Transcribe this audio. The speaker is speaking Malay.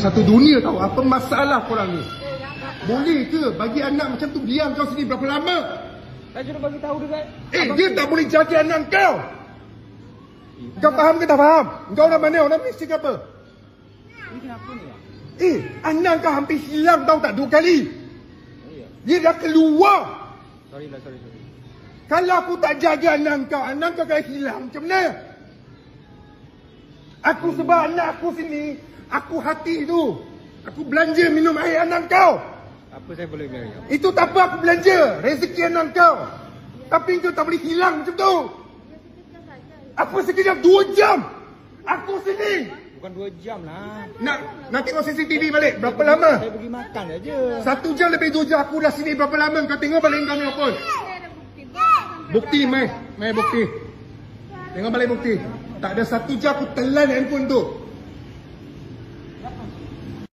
satu dunia tahu. Apa masalah korang ni? Boleh ke bagi anak macam tu diam kau sini berapa lama? Kan sudah bagi tahu dekat. Dia tak boleh jaga anak kau. Kau faham ke tak faham? Kau orang mana? Orang Malaysia ke apa? Ini kenapa ni? Anak kau hampir hilang tahu tak 2 kali. Dia dah keluar. Sorry. Kalau aku tak jaga anak kau akan hilang. Macam mana? Aku sebab anak aku sini, aku hati tu. Aku belanja minum air anak kau. Apa saya boleh beli? Itu tak apa aku belanja. Rezeki anak kau. Tapi kau tak boleh hilang macam tu. Apa sekejap 2 jam? Aku sini. Bukan 2 jam lah. Nak tengok CCTV balik. Berapa lama? Saya pergi makan aja. 1 jam lebih 2 jam. Aku dah sini berapa lama? Kau tengok balik kau ni apa? Bukti, mai bukti. Tengok balik bukti. Tak ada 1 jam aku telan handphone tu.